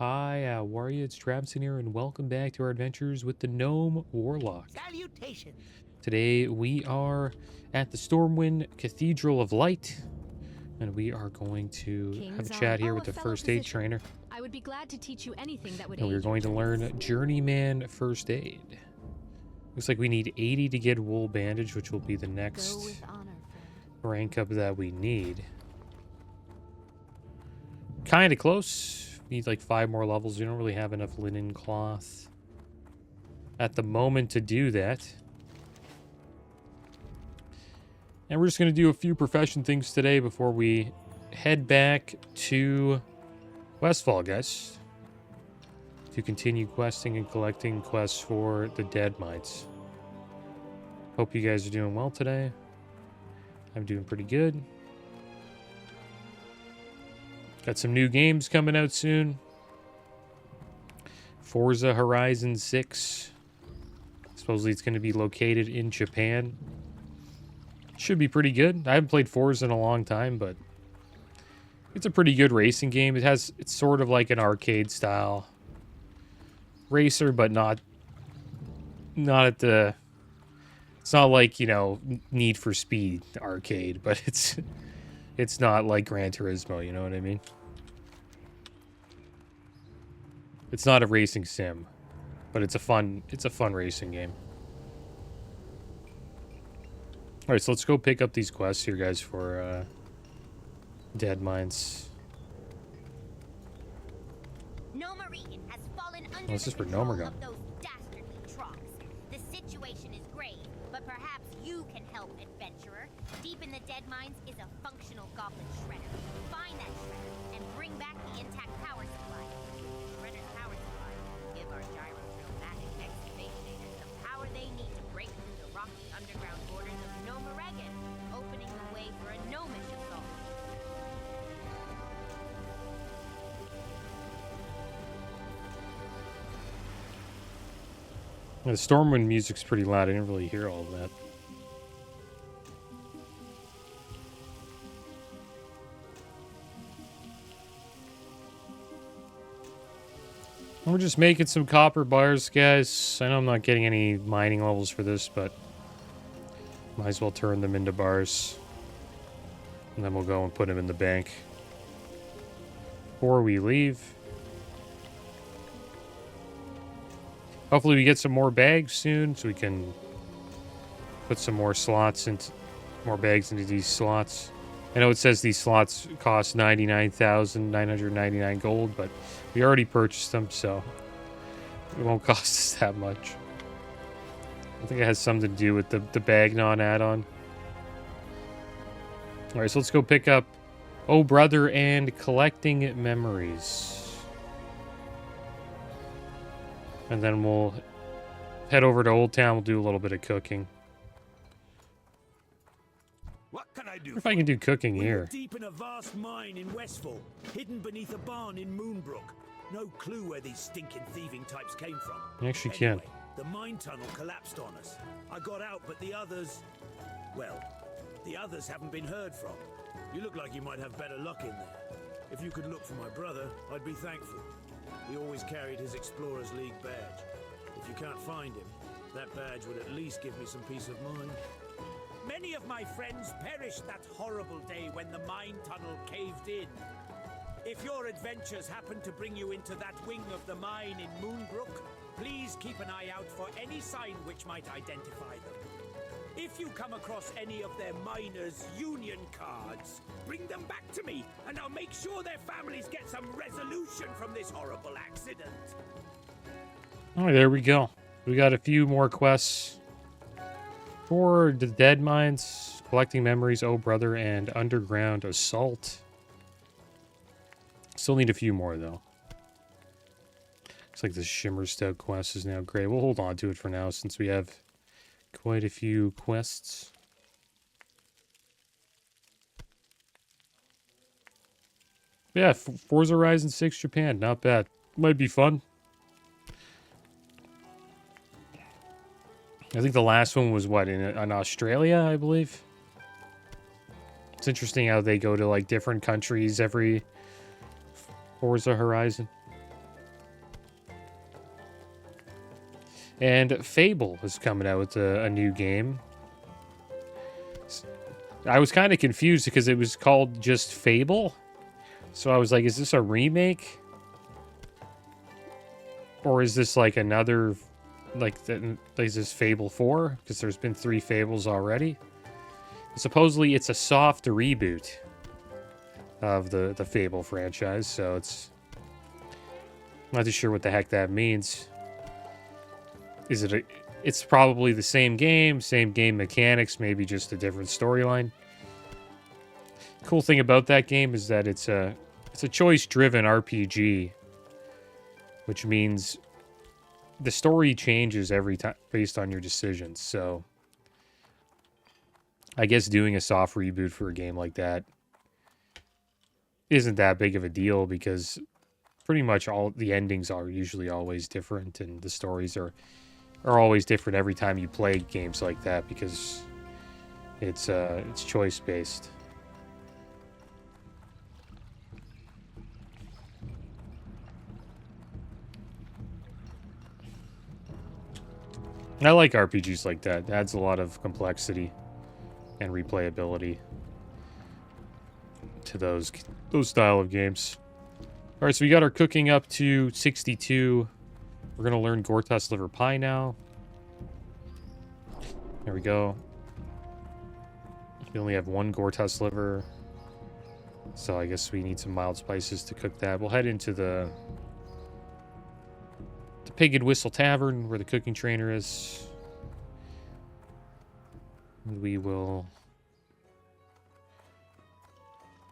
Hi, warrior, it's Traviseen here, and welcome back to our adventures with the Gnome Warlock. Salutations. Today we are at the Stormwind Cathedral of Light, and we are going to have a chat here with the first aid trainer. I would be glad to teach you anything that would And we're going to learn Journeyman First Aid. Looks like we need 80 to get Wool Bandage, which will be the next rank up that we need. Kind of close. Need like 5 more levels. We don't really have enough linen cloth at the moment to do that. And we're just going to do a few profession things today before we head back to Westfall, guys, to continue questing and collecting quests for the dead mines. Hope you guys are doing well today. I'm doing pretty good. Got some new games coming out soon. Forza Horizon 6. Supposedly it's going to be located in Japan. Should be pretty good. I haven't played Forza in a long time, but it's a pretty good racing game. It's sort of like an arcade style racer, but not at the... It's not like, you know, Need for Speed arcade, but it's not like Gran Turismo, you know what I mean? It's not a racing sim, but it's a fun racing game. All right, so let's go pick up these quests here, guys, for dead mines. Oh, this is for Nomergon. The situation is grave, but perhaps you can help, adventurer. Deep in the dead mines is a functional goblin shredder. Find that shredder and bring back the intact power supply. Shredder's power supply give our gyro-drillmatic excavators the power they need to break through the rocky underground borders of Gnomeregan, opening the way for a gnomish assault. The Stormwind music's pretty loud. I didn't really hear all of that. We're just making some copper bars, guys. I know I'm not getting any mining levels for this, but might as well turn them into bars. And then we'll go and put them in the bank before we leave. Hopefully we get some more bags soon, so we can put some more slots into more bags into these slots. I know it says these slots cost 99,999 gold, but we already purchased them, so it won't cost us that much. I think it has something to do with the Bagnon add-on. All right, so let's go pick up Oh Brother and Collecting Memories. And then we'll head over to Old Town. We'll do a little bit of cooking. What can I do? If I can do cooking We're here. deep in a vast mine in Westfall, hidden beneath a barn in Moonbrook. No clue where these stinking thieving types came from. You actually Anyway, can. the mine tunnel collapsed on us. I got out, but the others... Well, the others haven't been heard from. You look like you might have better luck in there. If you could look for my brother, I'd be thankful. He always carried his Explorers League badge. If you can't find him, that badge would at least give me some peace of mind. Many of my friends perished that horrible day when the mine tunnel caved in. If your adventures happen to bring you into that wing of the mine in Moonbrook, please keep an eye out for any sign which might identify them. If you come across any of their miners' union cards, bring them back to me, and I'll make sure their families get some resolution from this horrible accident. All right, there we go. We got a few more quests for the dead mines, collecting memories, Oh Brother, and underground assault. Still need a few more though. Looks like the Shimmer Stout quest is now great. We'll hold on to it for now since we have quite a few quests. Yeah, Forza Horizon 6 Japan, not bad. Might be fun. I think the last one was what, in Australia, I believe. It's interesting how they go to like different countries every Forza Horizon. And Fable is coming out with a new game. I was kind of confused because it was called just Fable. So I was like, is this a remake? Or is this like another, like, is this Fable 4? Because there's been 3 Fables already. Supposedly it's a soft reboot of the Fable franchise, so it's not too sure what the heck that means. Is it it's probably the same game mechanics, maybe just a different storyline. Cool thing about that game is that it's a choice-driven RPG, which means the story changes every time based on your decisions. So I guess doing a soft reboot for a game like that isn't that big of a deal because pretty much all the endings are usually always different and the stories are always different every time you play games like that because it's choice based. I like RPGs like that. It adds a lot of complexity and replayability to those style of games. All right, so we got our cooking up to 62. We're going to learn Gortas liver pie now. There we go. We only have 1 Gortas liver. So I guess we need some mild spices to cook that. We'll head into the Pig and Whistle Tavern where the cooking trainer is. And we will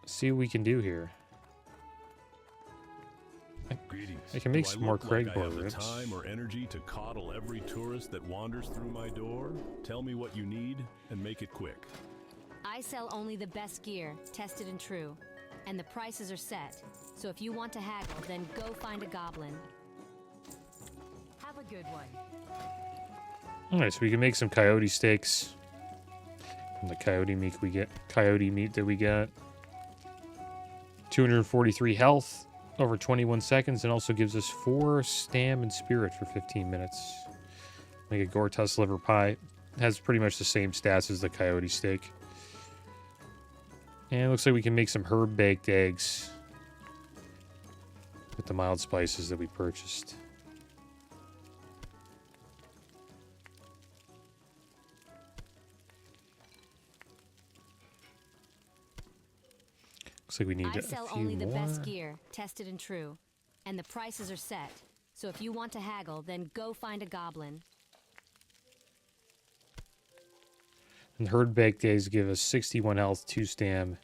see what we can do here. Greetings. I can make Do some more look like I Craigbore have the ribs. time or energy to coddle every tourist that wanders through my door? Tell me what you need and make it quick. I sell only the best gear, tested and true. And the prices are set. So if you want to haggle, then go find a goblin. Have a good one. Alright, so we can make some coyote steaks from the coyote meat that we got. 243 health over 21 seconds, and also gives us 4 stam and spirit for 15 minutes. Make a Gortas liver pie. Has pretty much the same stats as the coyote steak. And it looks like we can make some herb baked eggs with the mild spices that we purchased. Looks like we need I a sell few only the more. best gear, tested and true. And the prices are set. So if you want to haggle, then go find a goblin. And herd baked eggs give us 61 health, 2 stam,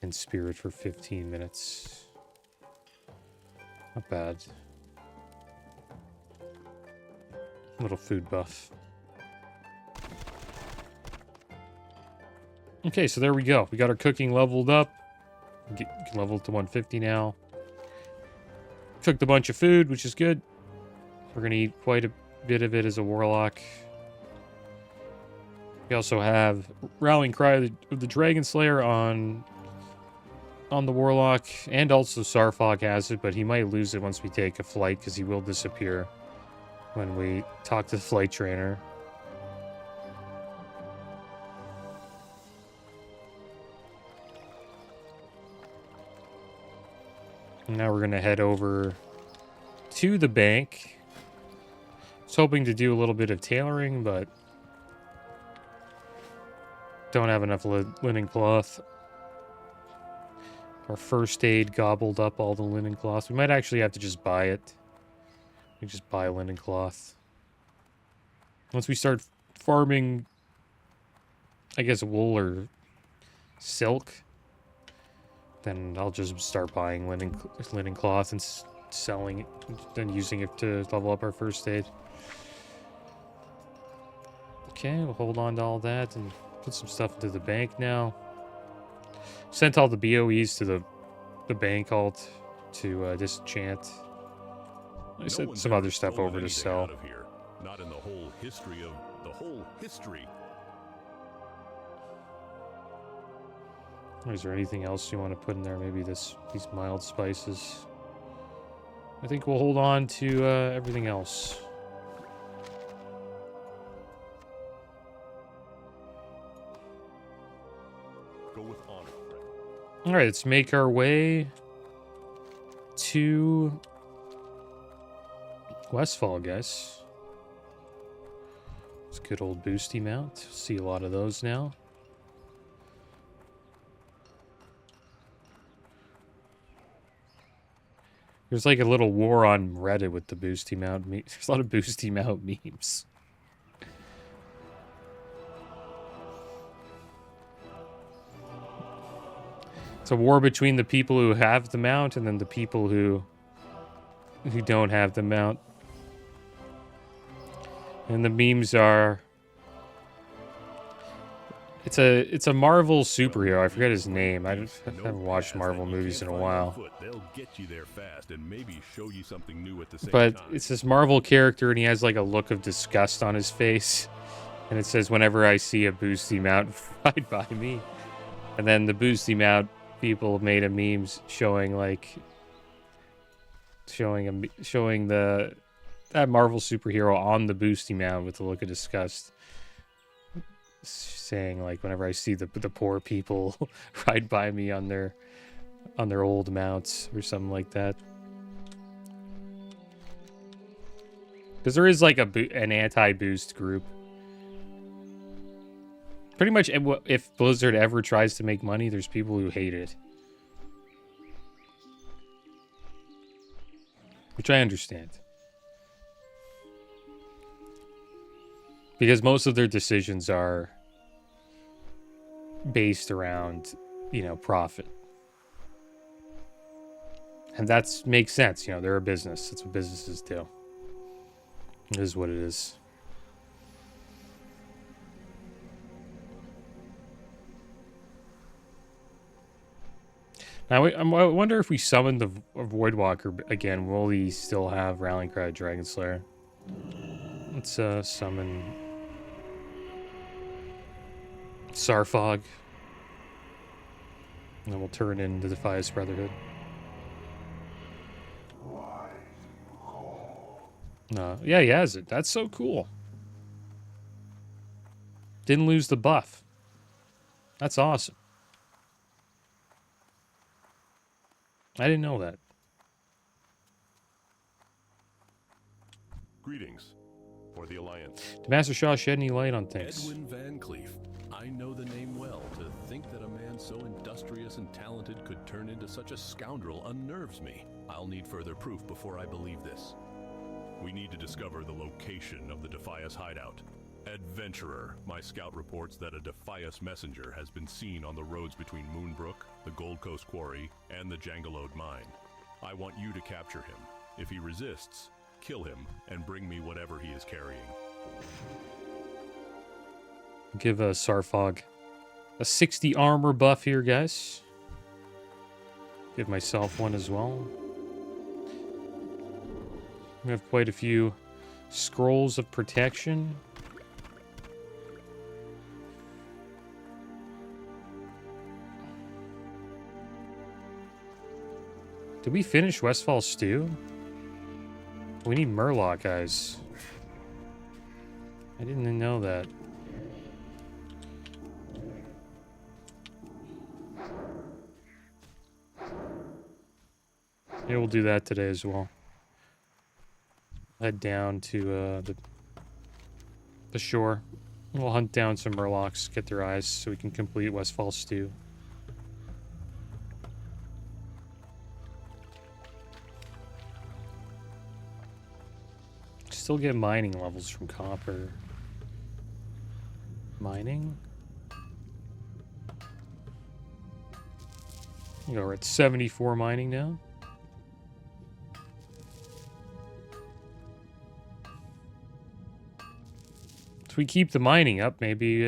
and spirit for 15 minutes. Not bad. Little food buff. Okay, so there we go. We got our cooking leveled up. Get leveled to 150 now. Cooked a bunch of food, which is good. We're going to eat quite a bit of it as a warlock. We also have Rallying Cry of the Dragon Slayer on the warlock, and also Sarfog has it, but he might lose it once we take a flight because he will disappear when we talk to the flight trainer. And now we're going to head over to the bank. I was hoping to do a little bit of tailoring, but don't have enough linen cloth. Our first aid gobbled up all the linen cloth. We might actually have to just buy it. We just buy linen cloth. Once we start farming, I guess, wool or silk, then I'll just start buying linen cloth and selling it, then using it to level up our first aid. Okay, we'll hold on to all that and put some stuff into the bank now. Sent all the BOEs to the bank alt to disenchant. I sent some other stuff over to sell. Out of here. Not in the whole history of the whole history. Is there anything else you want to put in there? Maybe these mild spices. I think we'll hold on to everything else. Alright, let's make our way to Westfall, guys. It's a good old boosty mount. See a lot of those now. There's like a little war on Reddit with the boosty mount. There's a lot of boosty mount memes. It's a war between the people who have the mount and then the people who don't have the mount. And the memes are... It's a Marvel superhero. I forget his name. I haven't watched Marvel movies in a while. They'll get you there fast and maybe show you something new at the same But time. it's this Marvel character, and he has like a look of disgust on his face. And it says, whenever I see a boosty mount right by me. And then the boosty mount people made a memes showing like... Showing that Marvel superhero on the boosty mount with a look of disgust. Saying like, whenever I see the poor people ride by me on their old mounts or something like that. Because there is like an anti-boost group. Pretty much, if Blizzard ever tries to make money, there's people who hate it. Which I understand. Because most of their decisions are based around, you know, profit. And that makes sense. You know, they're a business. That's what businesses do. It is what it is. Now, I wonder if we summon the Voidwalker again, will he still have Rallying Cry Dragon Slayer? Let's summon Sarfog. And then we'll turn in the Defias Brotherhood. Yeah, he has it. That's so cool. Didn't lose the buff. That's awesome. I didn't know that. Greetings. For the Alliance. Did Master Shaw shed any light on things? Edwin Van Cleef. I know the name well. To think that a man so industrious and talented could turn into such a scoundrel unnerves me. I'll need further proof before I believe this. We need to discover the location of the Defias hideout. Adventurer, my scout reports that a Defias messenger has been seen on the roads between Moonbrook, the Gold Coast Quarry, and the Jangalode mine. I want you to capture him. If he resists, kill him and bring me whatever he is carrying. Give Sarfog a 60 armor buff here, guys. Give myself one as well. We have quite a few scrolls of protection. Did we finish Westfall Stew? We need Murloc, guys. I didn't know that. Yeah, we'll do that today as well. Head down to the shore. We'll hunt down some Murlocs, get their eyes, so we can complete Westfall Stew. Still get mining levels from copper. Mining? You know, we're at 74 mining now. If we keep the mining up, maybe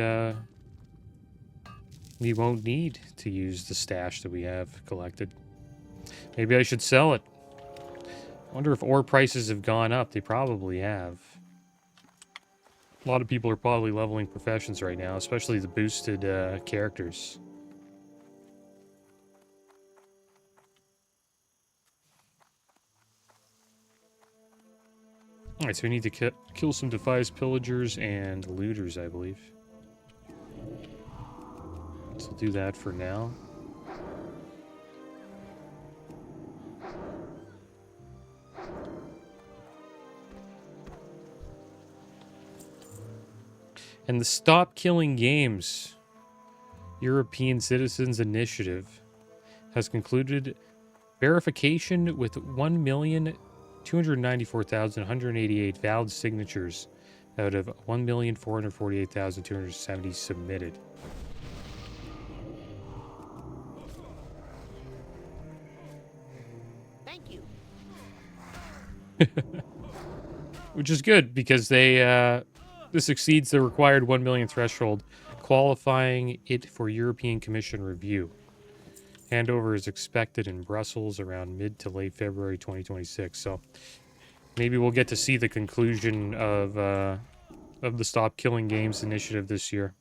we won't need to use the stash that we have collected. Maybe I should sell it. I wonder if ore prices have gone up. They probably have. A lot of people are probably leveling professions right now, especially the boosted characters. Alright, so we need to kill some Defias pillagers and looters, I believe. So we'll do that for now. And the Stop Killing Games European Citizens Initiative has concluded verification with 1,294,188 valid signatures out of 1,448,270 submitted. Thank you. Which is good because they this exceeds the required 1 million threshold, qualifying it for European Commission review. Handover is expected in Brussels around mid to late February 2026. So maybe we'll get to see the conclusion of the Stop Killing Games initiative this year.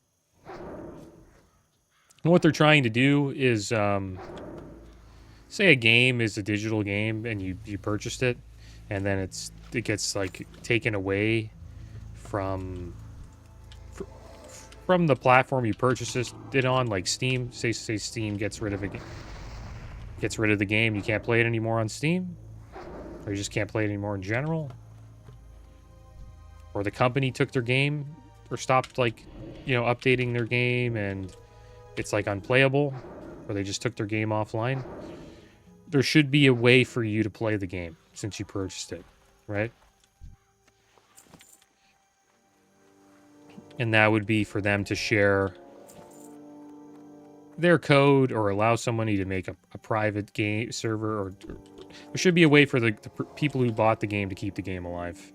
And what they're trying to do is, say a game is a digital game and you purchased it, and then it gets like taken away from the platform you purchased it on, like Steam. Say Steam gets rid of the game. You can't play it anymore on Steam, or you just can't play it anymore in general, or the company took their game or stopped, like, you know, updating their game and it's like unplayable, or they just took their game offline. There should be a way for you to play the game since you purchased it, right? And that would be for them to share their code or allow somebody to make a private game server, or there should be a way for the people who bought the game to keep the game alive.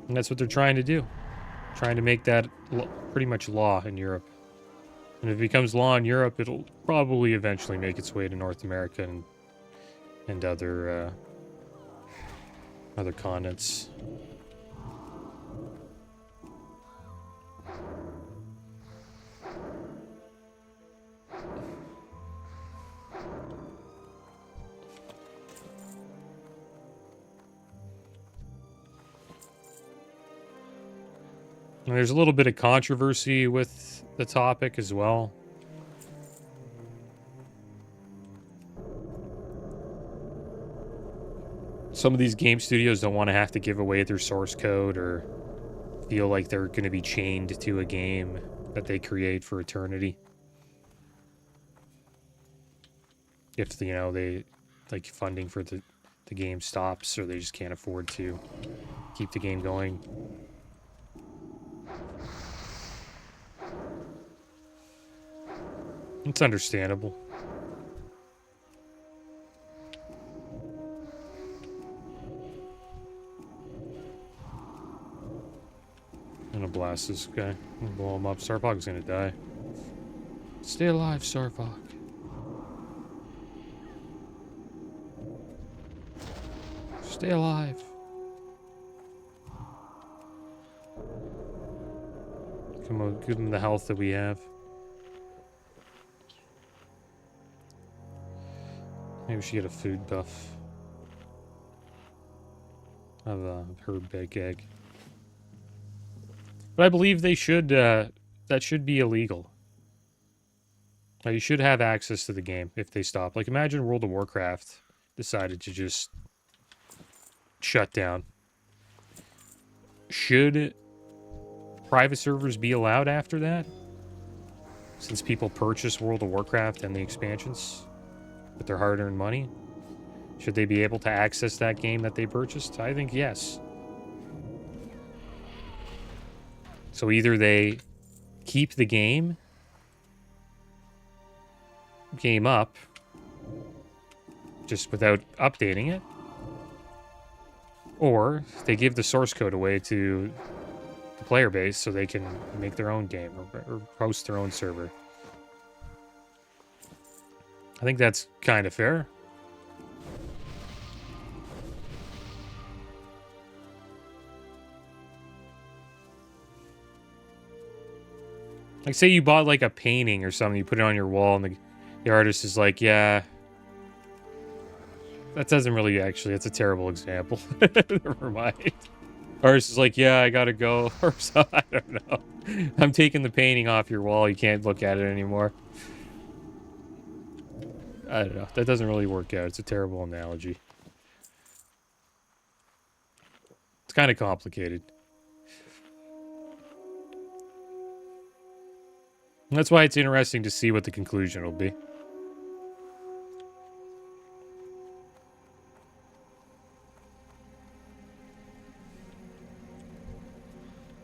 And that's what they're trying to do. Trying to make that pretty much law in Europe. And if it becomes law in Europe, it'll probably eventually make its way to North America and other continents. And there's a little bit of controversy with the topic as well. Some of these game studios don't want to have to give away their source code or feel like they're going to be chained to a game that they create for eternity. If, you know, they, like, funding for the game stops, or they just can't afford to keep the game going. It's understandable. I'm gonna blast this guy. I'm gonna blow him up. Starfog's gonna die. Stay alive, Starfog. Stay alive. Come on, give him the health that we have. Maybe we should get a food buff. Of herb big egg. But I believe they should, that should be illegal. Like, you should have access to the game if they stop. Like, imagine World of Warcraft decided to just shut down. Should private servers be allowed after that? Since people purchase World of Warcraft and the expansions with their hard-earned money? Should they be able to access that game that they purchased? I think yes. So either they keep the game up just without updating it, or they give the source code away to the player base so they can make their own game or host their own server. I think that's kind of fair. Like, say you bought, like, a painting or something, you put it on your wall, and the artist is like, yeah, that doesn't really, actually, that's a terrible example. Never mind. Artist is like, yeah, I gotta go, or so, I don't know. I'm taking the painting off your wall, you can't look at it anymore. I don't know. That doesn't really work out. It's a terrible analogy. It's kind of complicated. That's why it's interesting to see what the conclusion will be.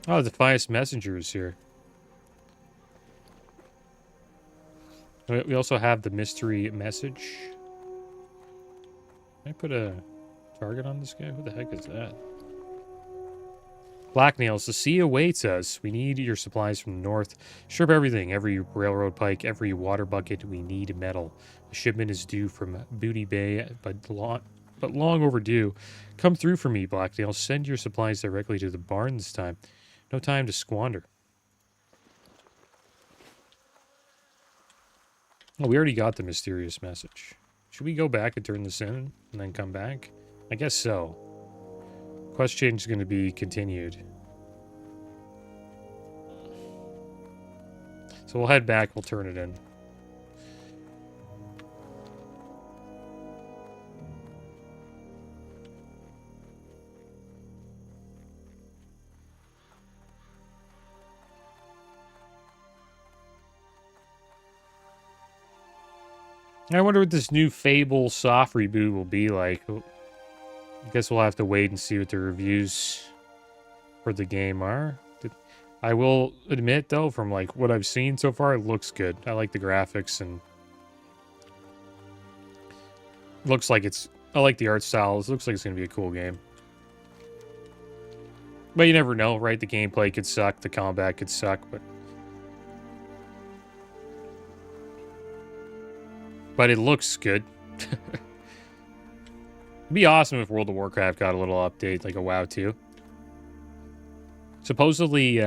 Oh, the Defias Messenger is here. We also have the mystery message. Can I put a target on this guy? What the heck is that? Black Nails, the sea awaits us. We need your supplies from the north. Strip everything, every railroad pike, every water bucket. We need metal. A shipment is due from Booty Bay, but long overdue. Come through for me, Black Nails. Send your supplies directly to the barn this time. No time to squander. Oh, we already got the mysterious message. Should we go back and turn this in and then come back? I guess so. Quest change is going to be continued. So we'll head back, we'll turn it in. I wonder what this new Fable soft reboot will be like. I guess we'll have to wait and see what the reviews for the game are. I will admit, though, from like what I've seen so far, it looks good. I like the graphics and looks like it's. I like the art style. It looks like it's gonna be a cool game. But you never know, right? The gameplay could suck, the combat could suck, but it looks good. It'd be awesome if World of Warcraft got a little update, like a WoW 2. Supposedly,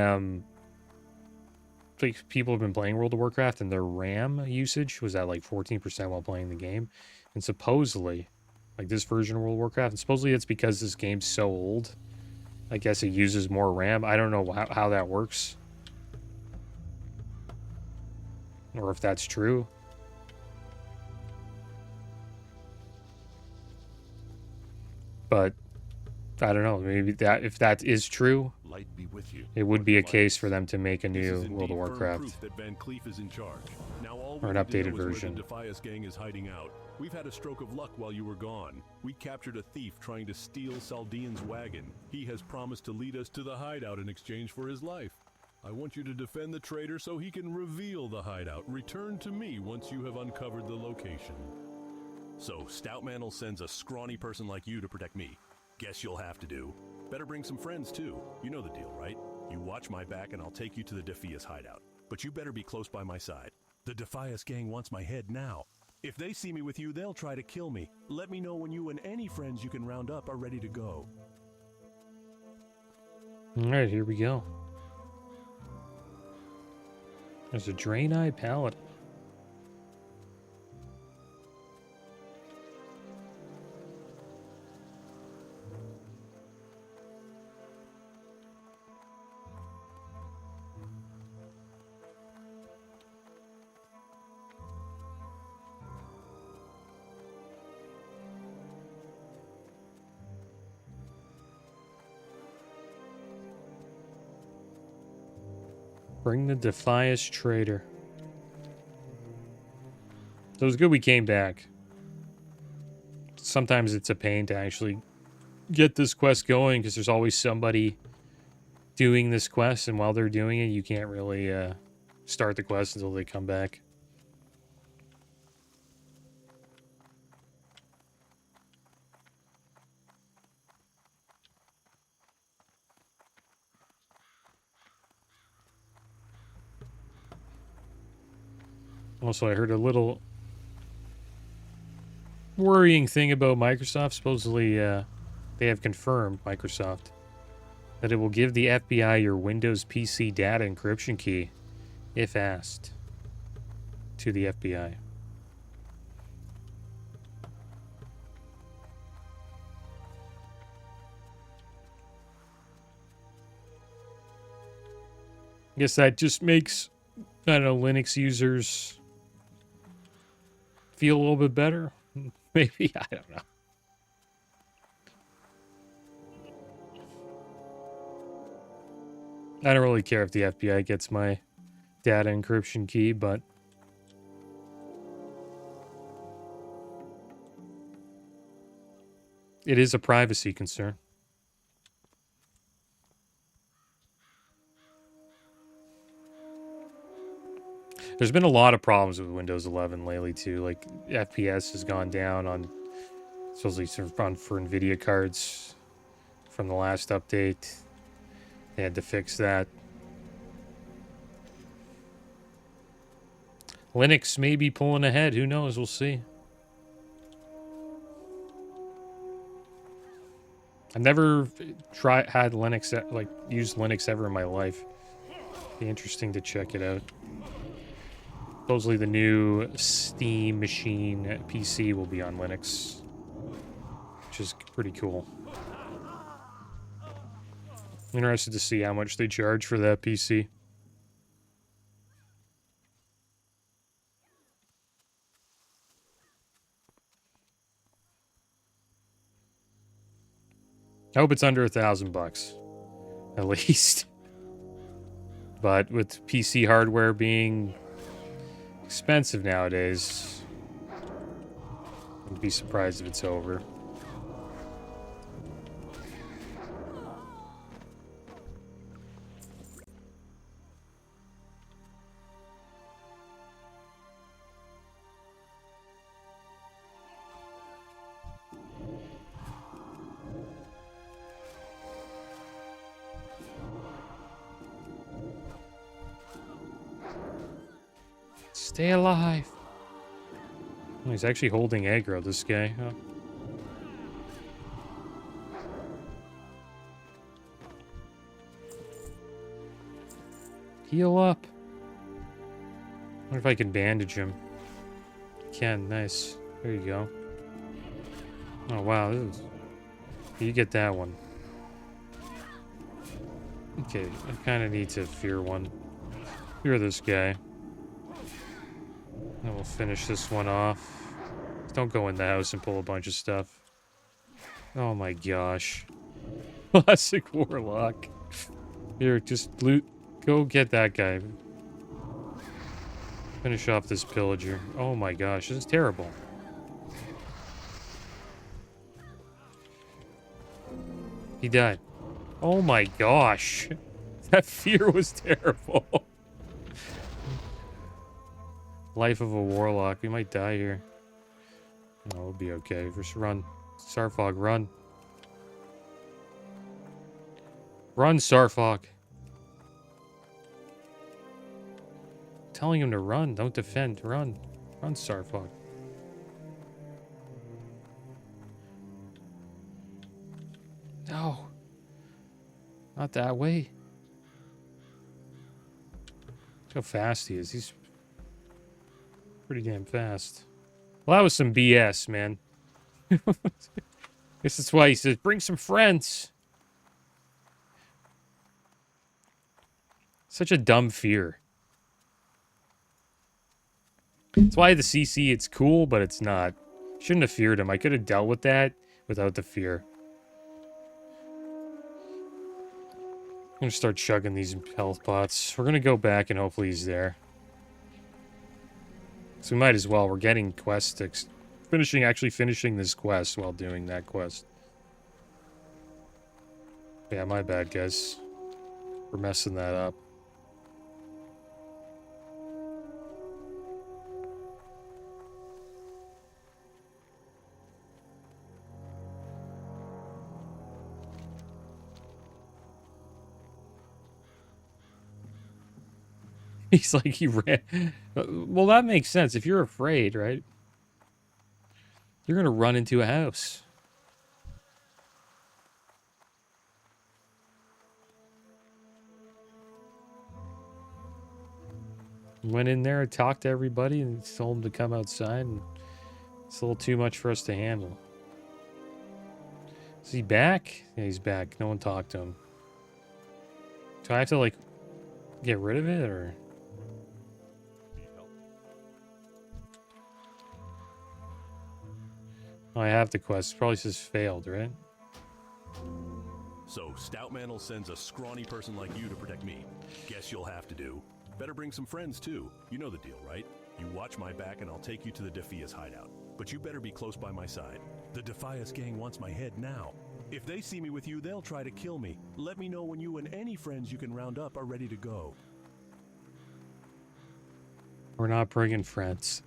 like people have been playing World of Warcraft and their RAM usage was at like 14% while playing the game. And supposedly, like this version of World of Warcraft, and supposedly it's because this game's so old. I guess it uses more RAM. I don't know how that works. Or if that's true. But I don't know. Maybe that if that is true, Light be with you. it would be a case for them to make a new This is World of indeed firm Warcraft. proof that Van Cleef is in charge. Now all Or an we need to updated know is where version. the Defias gang is hiding out. We've had a stroke of luck while you were gone. We captured a thief trying to steal Saldean's wagon. He has promised to lead us to the hideout in exchange for his life. I want you to defend the traitor so he can reveal the hideout. Return to me once you have uncovered the location. So, Stoutmantle sends a scrawny person like you to protect me. Guess you'll have to do. Better bring some friends too. You know the deal, right? You watch my back and I'll take you to the Defias hideout. But you better be close by my side. The Defias gang wants my head now. If they see me with you, they'll try to kill me. Let me know when you and any friends you can round up are ready to go. Alright, here we go. There's a Draenei Paladin. Bring the Defias Trader. So it was good we came back. Sometimes it's a pain to actually get this quest going because there's always somebody doing this quest, and while they're doing it, you can't really start the quest until they come back. Also, I heard a little worrying thing about Microsoft. Supposedly, they have confirmed, Microsoft, that it will give the FBI your Windows PC data encryption key, if asked, to the FBI. I guess that just makes, I don't know, Linux users feel a little bit better. Maybe, I don't know. I don't really care if the FBI gets my data encryption key, but it is a privacy concern. There's been a lot of problems with Windows 11 lately, too. Like, FPS has gone down on, supposedly for NVIDIA cards from the last update. They had to fix that. Linux may be pulling ahead. Who knows? We'll see. I've never had Linux, like, used Linux ever in my life. Be interesting to check it out. Supposedly the new Steam machine PC will be on Linux, which is pretty cool. Interested to see how much they charge for that PC. I hope it's under $1,000 at least. But with PC hardware being expensive nowadays, I wouldn't be surprised if it's over. Stay alive. Oh, he's actually holding aggro, this guy. Oh. Heal up. I wonder if I can bandage him. Can, nice. There you go. Oh, wow. You get that one. Okay, I kind of need to fear one. Fear this guy. And we'll finish this one off. Don't go in the house and pull a bunch of stuff. Oh my gosh. Classic Warlock. Here, just loot. Go get that guy. Finish off this pillager. Oh my gosh, this is terrible. He died. Oh my gosh. That fear was terrible. Life of a warlock. We might die here. No, we'll be okay. Just run. Starfog, run. Run, Starfog. I'm telling him to run. Don't defend. Run. Run, Starfog. No. Not that way. Look how fast he is. He's pretty damn fast. Well, that was some BS, man. Guess that's why he says, bring some friends. Such a dumb fear. That's why the CC, it's cool, but it's not. Shouldn't have feared him. I could have dealt with that without the fear. I'm gonna start chugging these health pots. We're gonna go back and hopefully he's there. So we might as well. We're getting quest actually finishing this quest while doing that quest. Yeah, my bad, guys. We're messing that up. He's like, he ran. Well, that makes sense. If you're afraid, right? You're going to run into a house. Went in there and talked to everybody and told them to come outside. And it's a little too much for us to handle. Is he back? Yeah, he's back. No one talked to him. Do I have to, like, get rid of it, or... Oh, I have the quest. It probably says failed, right? So, Stoutmantle sends a scrawny person like you to protect me. Guess you'll have to do. Better bring some friends, too. You know the deal, right? You watch my back and I'll take you to the Defias hideout. But you better be close by my side. The Defias gang wants my head now. If they see me with you, they'll try to kill me. Let me know when you and any friends you can round up are ready to go. We're not bringing friends.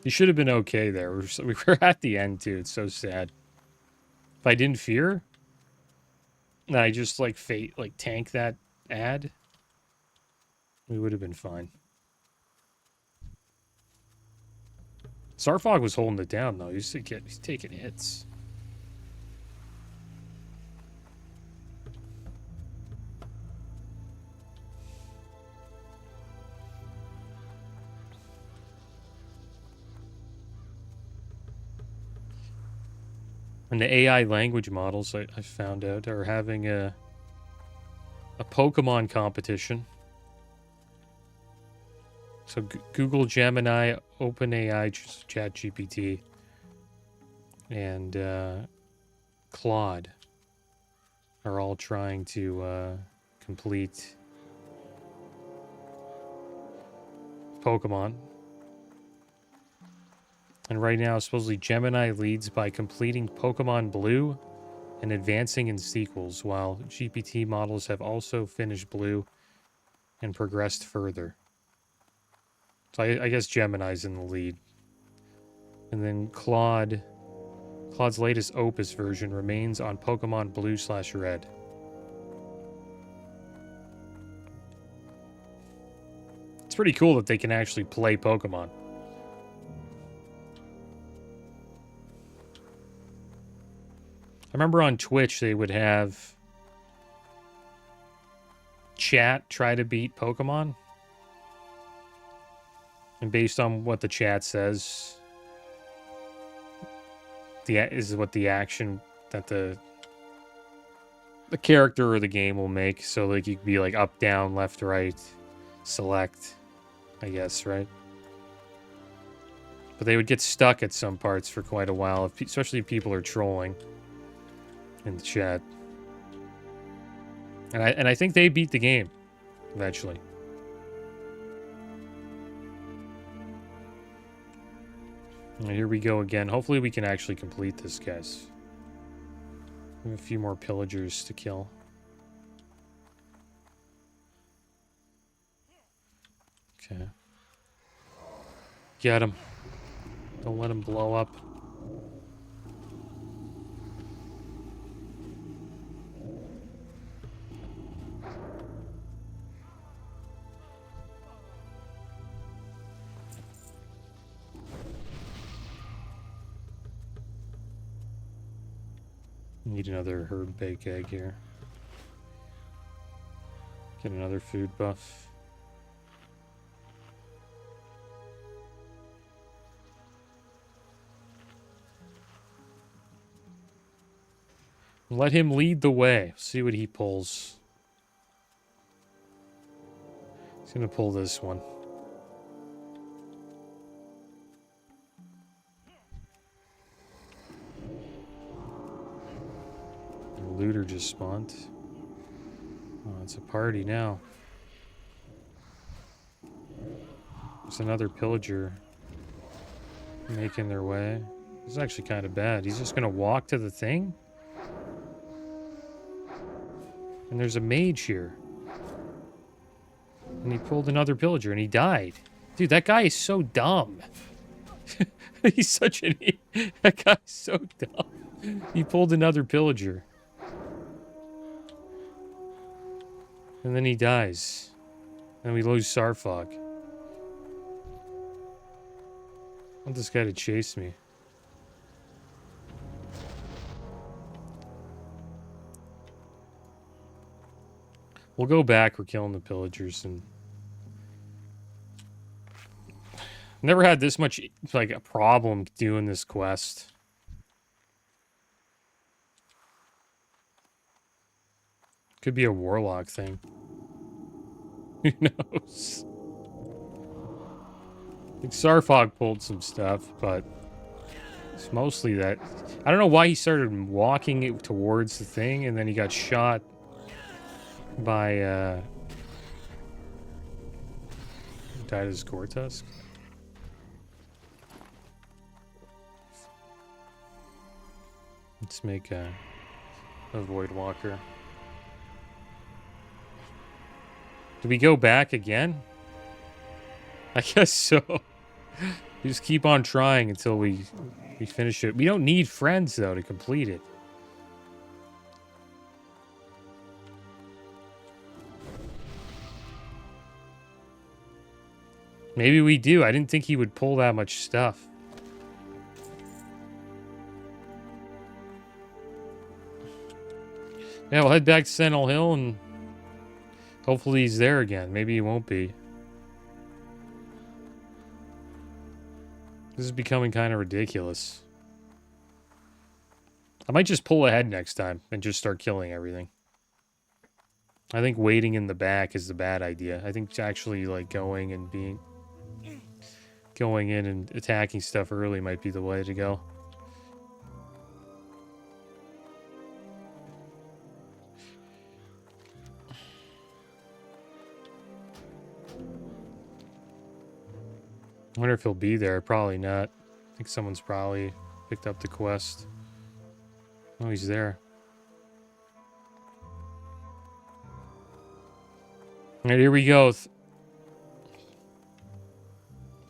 You should have been okay there. We were at the end, too. It's so sad. If I didn't fear, and I just, like, tank that ad, we would have been fine. Starfog was holding it down, though. He's taking hits. And the AI language models, I found out, are having a Pokemon competition. So Google Gemini, OpenAI, ChatGPT, and Claude are all trying to complete Pokemon. And right now, supposedly Gemini leads by completing Pokemon Blue and advancing in sequels, while GPT models have also finished Blue and progressed further. So I guess Gemini's in the lead. And then Claude's latest Opus version remains on Pokemon Blue/Red. It's pretty cool that they can actually play Pokemon. I remember on Twitch they would have chat try to beat Pokemon. And based on what the chat says, is what the action that the character or the game will make. So like you could be like up, down, left, right, select, I guess, right? But they would get stuck at some parts for quite a while, especially if people are trolling in the chat. And I think they beat the game eventually. And here we go again. Hopefully we can actually complete this, guys. We have a few more pillagers to kill. Okay. Get him. Don't let him blow up. Need another herd bake egg here. Get another food buff. Let him lead the way. See what he pulls. He's gonna pull this one. Looter just spawned. Oh, it's a party now. There's another pillager making their way. This is actually kind of bad. He's just gonna walk to the thing? And there's a mage here. And he pulled another pillager and he died. Dude, that guy is so dumb. He's such an... That guy's so dumb. He pulled another pillager. And then he dies. And we lose Sarfog. I want this guy to chase me. We'll go back. We're killing the pillagers. And never had this much, like, a problem doing this quest. Could be a warlock thing. Who knows? think Sarfog pulled some stuff, but it's mostly that. I don't know why he started walking it towards the thing, and then he got shot by, died as Gortusk. Let's make a Void Walker. Do we go back again? I guess so. We just keep on trying until we finish it. We don't need friends, though, to complete it. Maybe we do. I didn't think he would pull that much stuff. Yeah, we'll head back to Sentinel Hill and hopefully he's there again. Maybe he won't be. This is becoming kind of ridiculous. I might just pull ahead next time and just start killing everything. I think waiting in the back is the bad idea. I think actually like going in and attacking stuff early might be the way to go. I wonder if he'll be there. Probably not. I think someone's probably picked up the quest. Oh, he's there. Alright, here we go.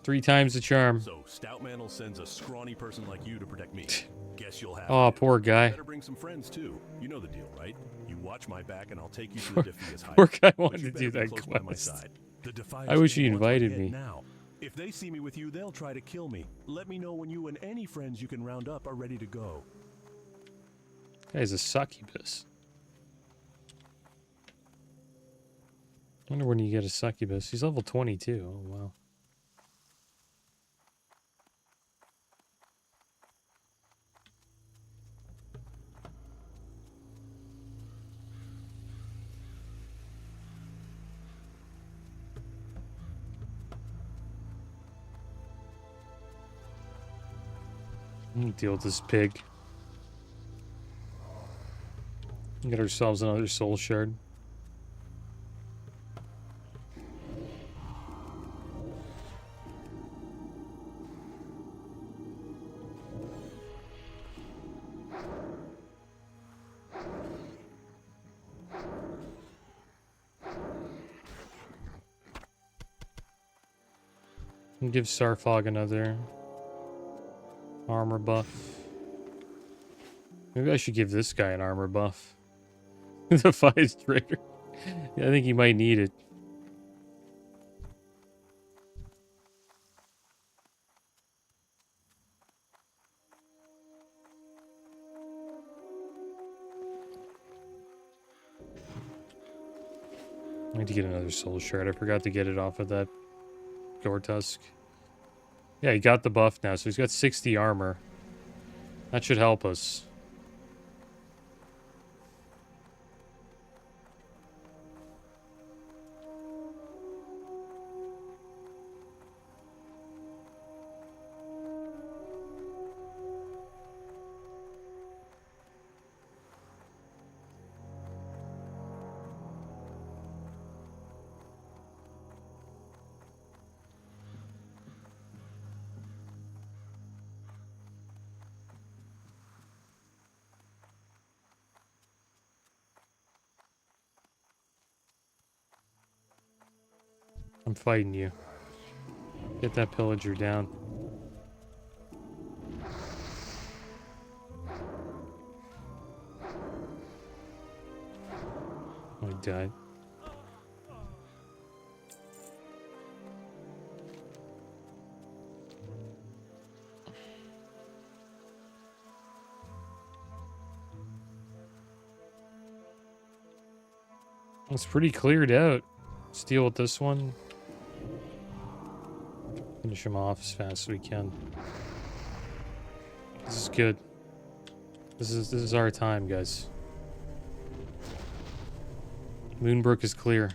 3 times the charm. So Stoutmantle sends a scrawny person like you to protect me. Guess you'll have. Oh, poor guy. Better bring some friends too. You know the deal, right? You watch my back, and I'll take you to the Defias Heights. Poor guy wanted to do that quest. I wish he invited me. Now. If they see me with you, they'll try to kill me. Let me know when you and any friends you can round up are ready to go. Guy's a succubus. Wonder when you get a succubus. He's level 22. Oh, wow. Deal with this pig. Get ourselves another soul shard. And give Sarfog another armor buff. Maybe I should give this guy an armor buff. The Fies Trader. Yeah, I think he might need it. I need to get another soul shard. I forgot to get it off of that Gortusk. Yeah, he got the buff now, so he's got 60 armor. That should help us. I'm fighting you. Get that pillager down. Oh, he died. It's pretty cleared out. Let's deal with this one. Finish him off as fast as we can. This is good. This is our time, guys. Moonbrook is clear.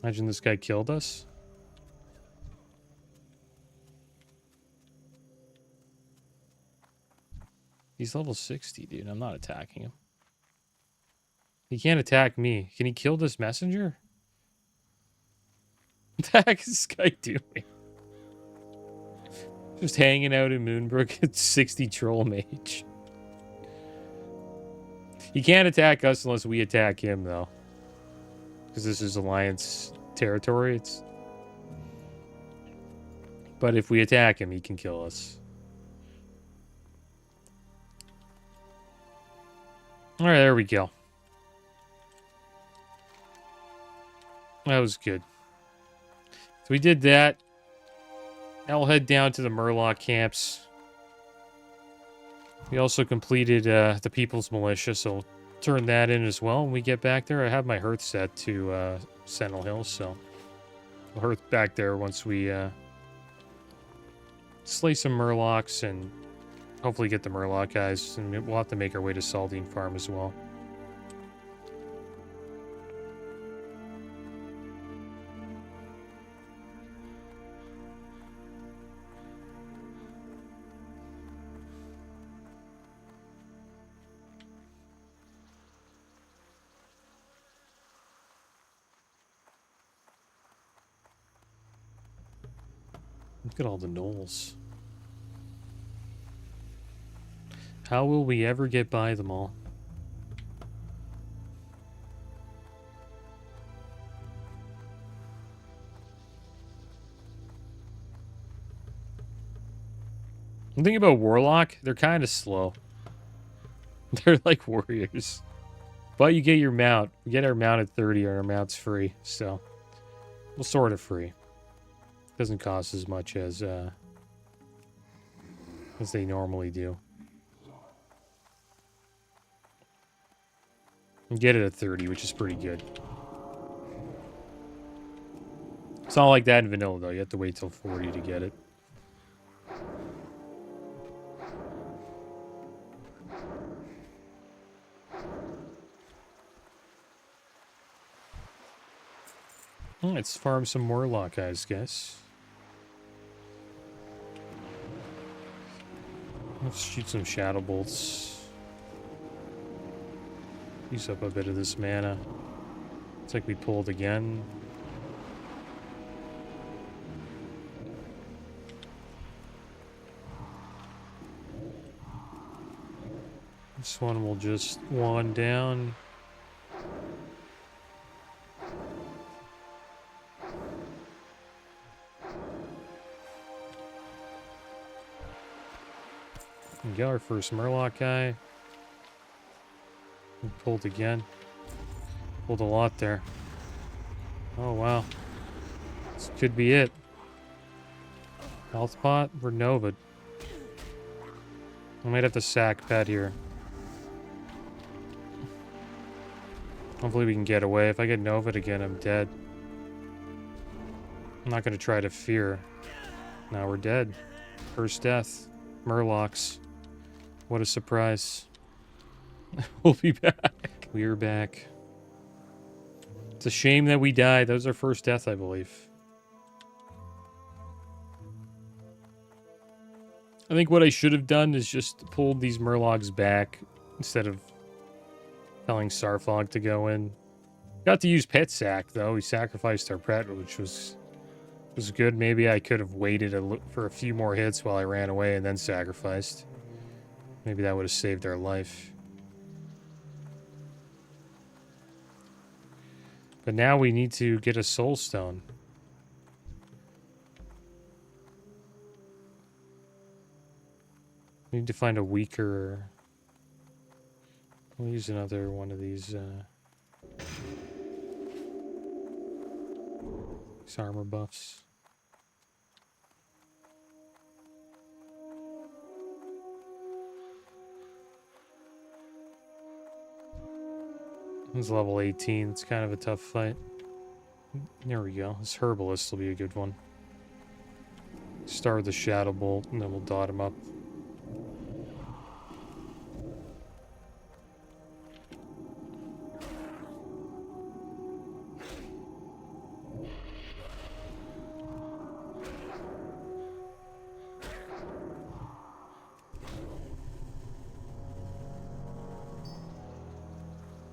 Imagine this guy killed us. He's level 60, dude. I'm not attacking him. He can't attack me. Can he kill this messenger? What the heck is this guy doing? Just hanging out in Moonbrook at 60 troll mage. He can't attack us unless we attack him, though. Because this is Alliance territory. But if we attack him, he can kill us. Alright, there we go. That was good. So we did that. Now we'll head down to the Murloc camps. We also completed the People's Militia, so we'll turn that in as well when we get back there. I have my hearth set to Sentinel Hills, so we'll hearth back there once we slay some Murlocs and hopefully get the Murloc guys. And we'll have to make our way to Saldine Farm as well. Look at all the gnolls. How will we ever get by them all? The thing about Warlock, they're kind of slow. They're like warriors. But you get your mount. We get our mount at 30 and our mount's free. So, we'll sort it free. Doesn't cost as much as they normally do. And get it at 30, which is pretty good. It's not like that in vanilla, though. You have to wait till 40 to get it. Let's farm some Warlock guys, guys. Let's shoot some Shadow Bolts. Use up a bit of this mana. It's like we pulled again. This one will just wand down. We got our first Murloc guy. We pulled again. Pulled a lot there. Oh, wow. This could be it. Health pot? We're Nova. I might have to sack Pet here. Hopefully we can get away. If I get Nova'd again, I'm dead. I'm not going to try to fear. Now we're dead. First death. Murlocs. What a surprise. We'll be back. We're back. It's a shame that we died. That was our first death, I believe. I think what I should have done is just pulled these Murlocs back instead of telling Sarfog to go in. Got to use Pet Sack, though. We sacrificed our pet, which was good. Maybe I could have waited for a few more hits while I ran away and then sacrificed. Maybe that would have saved our life. But now we need to get a Soul Stone. We need to find a weaker... We'll use another one of these armor buffs. He's level 18. It's kind of a tough fight. There we go. This Herbalist will be a good one. Start with the Shadow Bolt, and then we'll dot him up.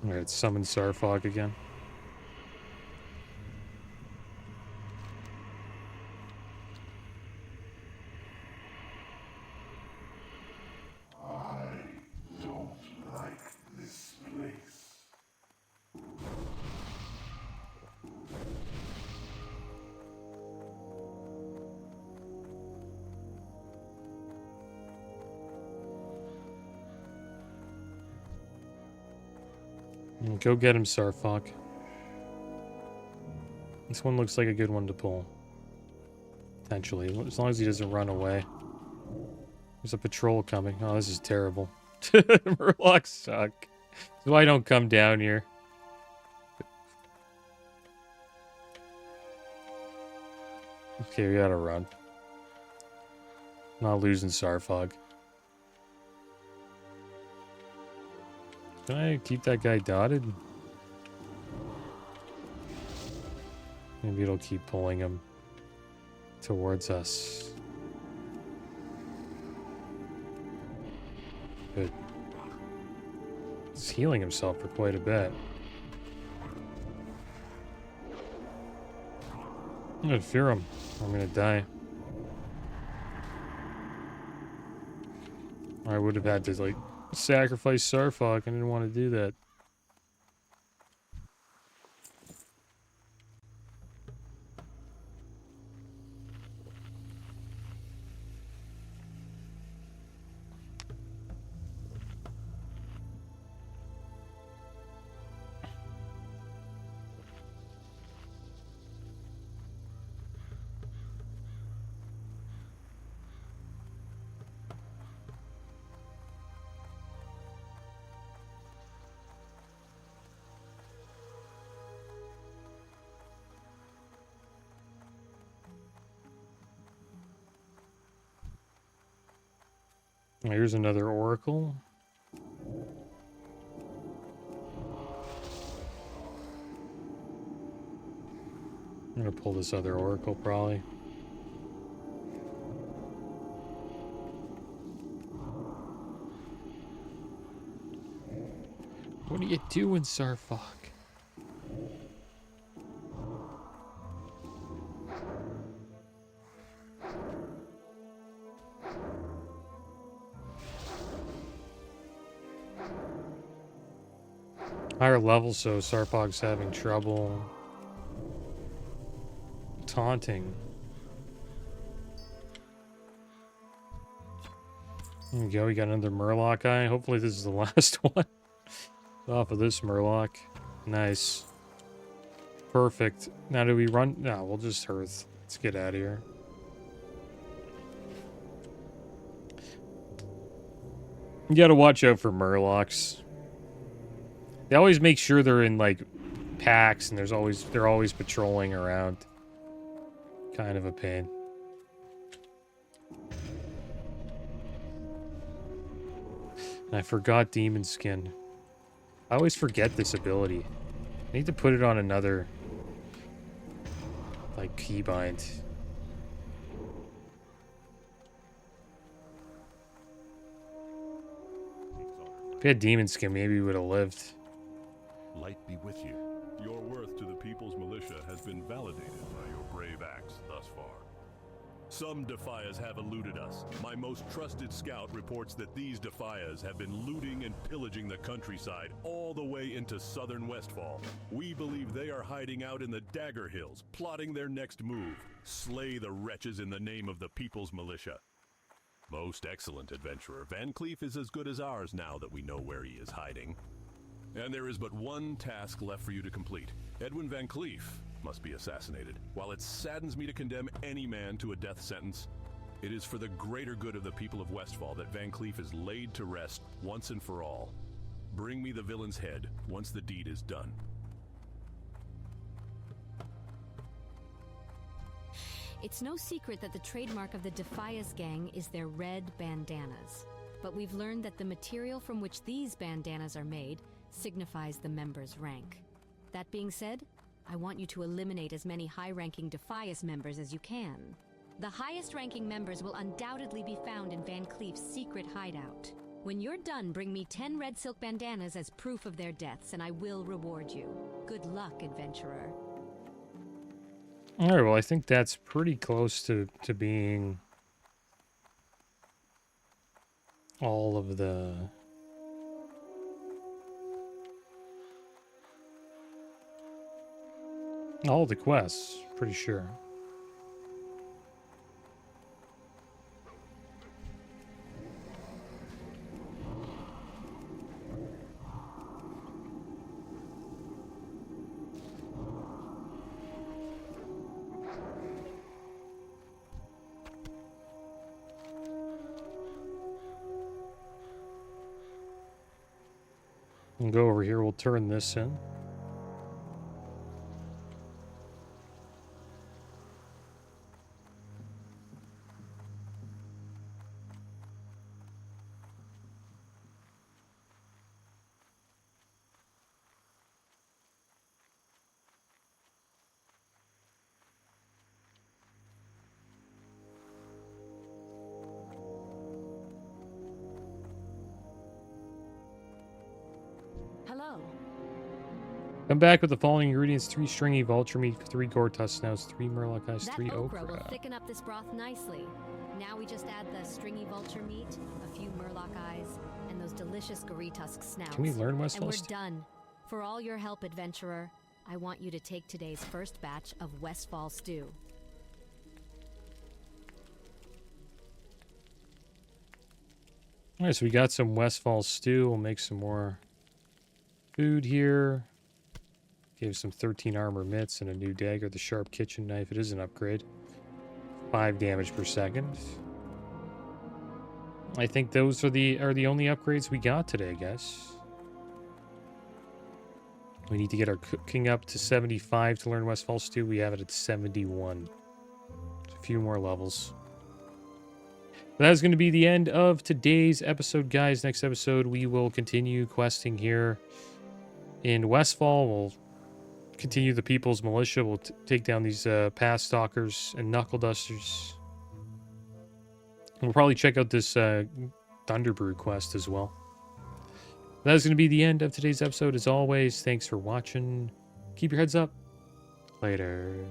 Alright, summon Sarfog again. Go get him, Sarfog. This one looks like a good one to pull. Potentially, as long as he doesn't run away. There's a patrol coming. Oh, this is terrible. Murlocs suck. That's why I don't come down here. Okay, we gotta run. Not losing Sarfog. Can I keep that guy dotted? Maybe it'll keep pulling him towards us. Good. He's healing himself for quite a bit. I'm gonna fear him. I'm gonna die. I would have had to, like, sacrifice Sarfog. I didn't want to do that. Here's another oracle. I'm gonna pull this other oracle probably. What are you doing, Sarfog? Higher level, so Sarfog's having trouble taunting. There we go, we got another Murloc eye. Hopefully this is the last one off of this Murloc. Nice. Perfect. Now do we run? No, we'll just Hearth. Let's get out of here. You gotta watch out for Murlocs. They always make sure they're in, like, packs, and they're always patrolling around. Kind of a pain. And I forgot Demon Skin. I always forget this ability. I need to put it on another, like, keybind. If we had Demon Skin, maybe we would have lived. Light be with you. Your worth to the People's Militia has been validated by your brave acts thus far. Some Defias have eluded us. My most trusted scout reports that these Defias have been looting and pillaging the countryside all the way into southern Westfall. We believe they are hiding out in the Dagger Hills, plotting their next move. Slay the wretches in the name of the People's Militia. Most excellent, adventurer. Van Cleef is as good as ours now that we know where he is hiding. And there is but one task left for you to complete. Edwin Van Cleef must be assassinated. While it saddens me to condemn any man to a death sentence, it is for the greater good of the people of Westfall that Van Cleef is laid to rest once and for all. Bring me the villain's head once the deed is done. It's no secret that the trademark of the Defias gang is their red bandanas. But we've learned that the material from which these bandanas are made signifies the member's rank. That being said, I want you to eliminate as many high-ranking Defias members as you can. The highest-ranking members will undoubtedly be found in Van Cleef's secret hideout. When you're done, bring me 10 red silk bandanas as proof of their deaths, and I will reward you. Good luck, adventurer. Alright, well, I think that's pretty close to being all of the... all the quests, pretty sure. We'll go over here, we'll turn this in. Hello. Come back with the following ingredients: 3 stringy vulture meat, 3 Gortus snouts, 3 murloc eyes, 3 okra. Will thicken up this broth nicely. Now we just add the stringy vulture meat, a few murloc eyes, and those delicious Goritusk snouts. Can we learn Westfall? And we're done. For all your help, adventurer, I want you to take today's first batch of Westfall stew. Alright, so we got some Westfall stew. We'll make some more food here. Gave some 13 armor mitts and a new dagger. The sharp kitchen knife. It is an upgrade. 5 damage per second. I think those are the only upgrades we got today, guys. We need to get our cooking up to 75 to learn Westfall stew. We have it at 71. A few more levels. That is going to be the end of today's episode, guys. Next episode, we will continue questing here in Westfall. We'll continue the People's Militia. We'll take down these path stalkers and knuckle dusters. We'll probably check out this Thunderbrew quest as well. That is going to be the end of today's episode. As always, thanks for watching. Keep your heads up. Later.